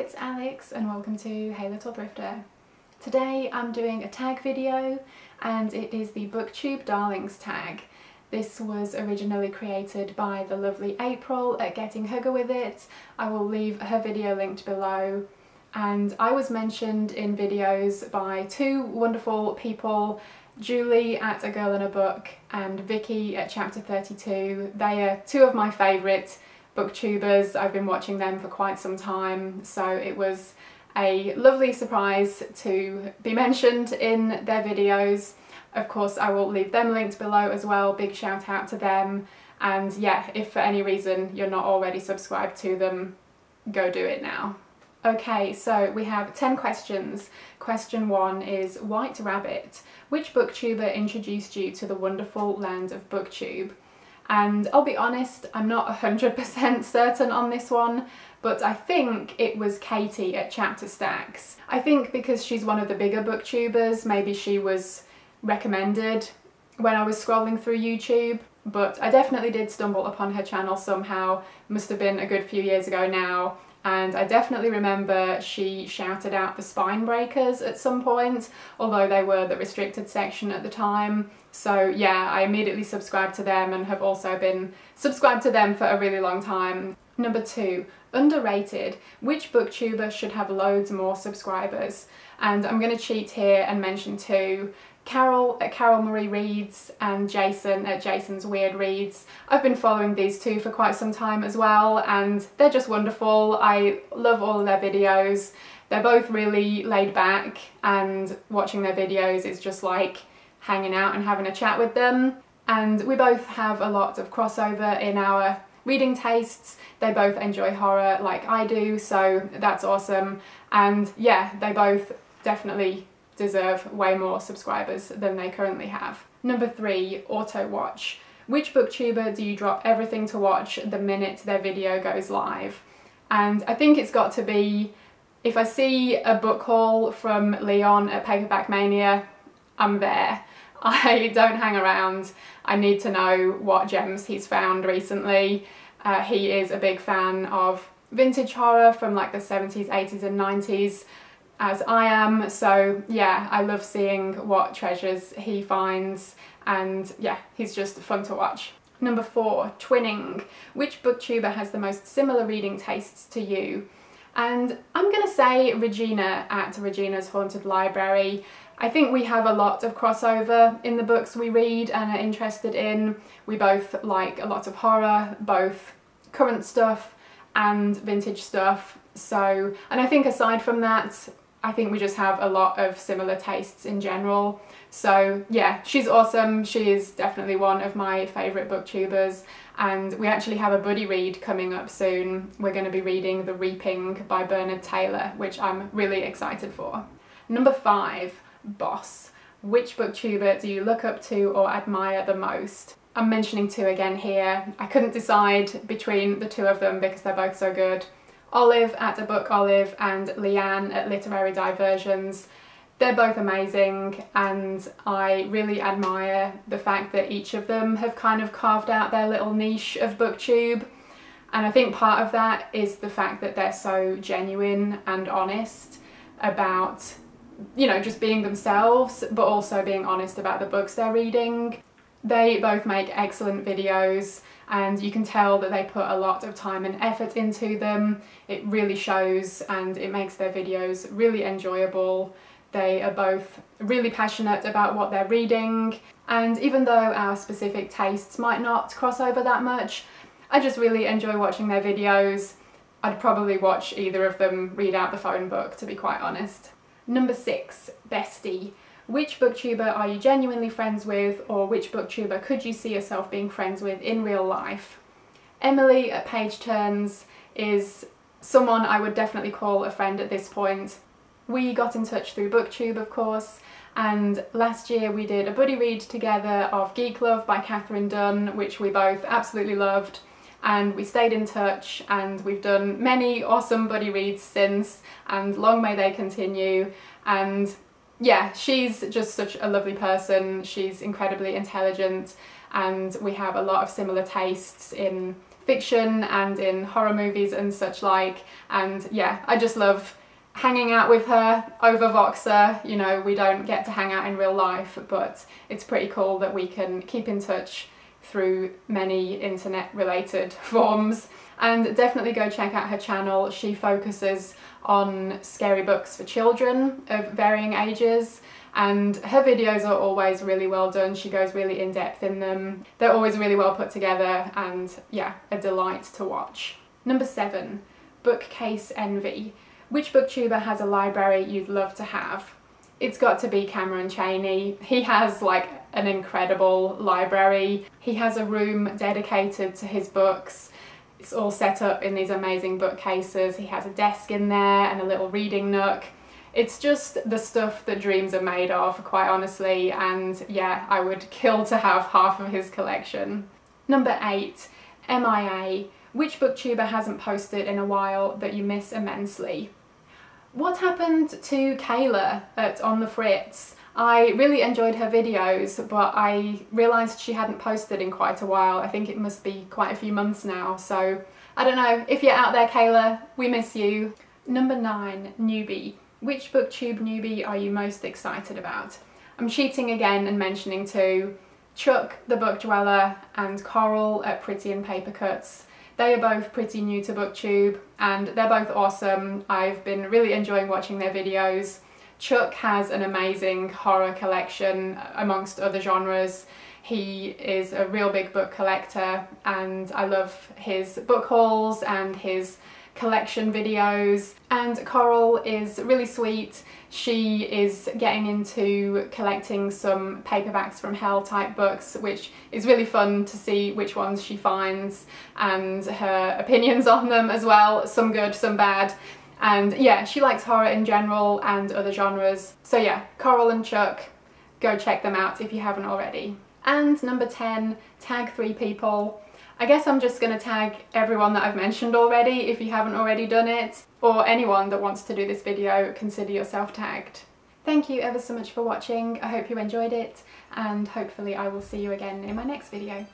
it's Alex and welcome to Hey Little Thrifter. Today I'm doing a tag video and it is the Booktube Darlings Tag. This was originally created by the lovely April at Getting Hygge with It. I will leave her video linked below, and I was mentioned in videos by two wonderful people, Julie at A Girl in a Book and Vicky at Chapter 32. They are two of my favourite booktubers. I've been watching them for quite some time, so it was a lovely surprise to be mentioned in their videos. Of course, I will leave them linked below as well. Big shout out to them. And yeah, if for any reason you're not already subscribed to them, go do it now. Okay, so we have 10 questions. Question 1 is White Rabbit. Which booktuber introduced you to the wonderful land of Booktube? And I'll be honest, I'm not 100% certain on this one, but I think it was Katie at Chapter Stacks. I think because she's one of the bigger booktubers, maybe she was recommended when I was scrolling through YouTube, but I definitely did stumble upon her channel somehow. Must have been a good few years ago now, and I definitely remember she shouted out the Spine Breakers at some point, although they were the restricted section at the time. So yeah, I immediately subscribed to them and have also been subscribed to them for a really long time. Number 2, underrated. Which booktuber should have loads more subscribers? And I'm going to cheat here and mention two. Carol at Carol Marie Reads and Jason at Jason's Weird Reads. I've been following these two for quite some time as well, and they're just wonderful. I love all of their videos. They're both really laid back, and watching their videos is just like hanging out and having a chat with them. And we both have a lot of crossover in our reading tastes. They both enjoy horror like I do, so that's awesome. And yeah, they both definitely deserve way more subscribers than they currently have. Number 3, Autowatch. Which booktuber do you drop everything to watch the minute their video goes live? And I think it's got to be, if I see a book haul from Leon at Paperback Mania, I'm there. I don't hang around. I need to know what gems he's found recently. He is a big fan of vintage horror from like the 70s, 80s and 90s, as I am, so yeah, I love seeing what treasures he finds, and yeah, he's just fun to watch. Number 4, twinning. Which booktuber has the most similar reading tastes to you? And I'm gonna say Regina at Regina's Haunted Library. I think we have a lot of crossover in the books we read and are interested in. We both like a lot of horror, both current stuff and vintage stuff. So, and I think aside from that, I think we just have a lot of similar tastes in general. So yeah, she's awesome. She is definitely one of my favourite booktubers, and we actually have a buddy read coming up soon. We're going to be reading The Reaping by Bernard Taylor, which I'm really excited for. Number 5, Boss. Which booktuber do you look up to or admire the most? I'm mentioning two again here. I couldn't decide between the two of them because they're both so good. Olive at A Book Olive and Leanne at Literary Diversions. They're both amazing, and I really admire the fact that each of them have kind of carved out their little niche of booktube. And I think part of that is the fact that they're so genuine and honest about, you know, just being themselves, but also being honest about the books they're reading. They both make excellent videos, and you can tell that they put a lot of time and effort into them. It really shows, and it makes their videos really enjoyable. They are both really passionate about what they're reading, and even though our specific tastes might not cross over that much, I just really enjoy watching their videos. I'd probably watch either of them read out the phone book, to be quite honest. Number 6, Bestie. Which booktuber are you genuinely friends with, or which booktuber could you see yourself being friends with in real life? Emily at Page Turns is someone I would definitely call a friend at this point. We got in touch through Booktube, of course, and last year we did a buddy read together of Geek Love by Catherine Dunn, which we both absolutely loved, and we stayed in touch, and we've done many awesome buddy reads since, and long may they continue. And yeah, she's just such a lovely person. She's incredibly intelligent, and we have a lot of similar tastes in fiction and in horror movies and such like, and yeah, I just love hanging out with her over Voxer. You know, we don't get to hang out in real life, but it's pretty cool that we can keep in touch through many internet related forms. And definitely go check out her channel. She focuses on scary books for children of varying ages, and her videos are always really well done. She goes really in depth in them. They're always really well put together, and yeah, a delight to watch. Number 7, Bookcase Envy. Which booktuber has a library you'd love to have? It's got to be Cameron Chaney. He has like an incredible library. He has a room dedicated to his books. It's all set up in these amazing bookcases. He has a desk in there and a little reading nook. It's just the stuff that dreams are made of, quite honestly, and yeah, I would kill to have half of his collection. Number 8, MIA. Which booktuber hasn't posted in a while that you miss immensely? What happened to Kayla at On the Fritz? I really enjoyed her videos, but I realised she hadn't posted in quite a while. I think it must be quite a few months now, so I don't know. If you're out there, Kayla, we miss you. Number 9, Newbie. Which booktube newbie are you most excited about? I'm cheating again and mentioning two, Chuck the Book Dweller and Coral at Pretty and Paper Cuts. They are both pretty new to booktube and they're both awesome. I've been really enjoying watching their videos. Chuck has an amazing horror collection amongst other genres. He is a real big book collector and I love his book hauls and his collection videos. And Coral is really sweet. She is getting into collecting some paperbacks from hell type books, which is really fun to see which ones she finds and her opinions on them as well, some good, some bad. And yeah, she likes horror in general and other genres. So yeah, Coral and Chuck, go check them out if you haven't already. And number 10, tag 3 people. I guess I'm just going to tag everyone that I've mentioned already if you haven't already done it, or anyone that wants to do this video, consider yourself tagged. Thank you ever so much for watching. I hope you enjoyed it and hopefully I will see you again in my next video.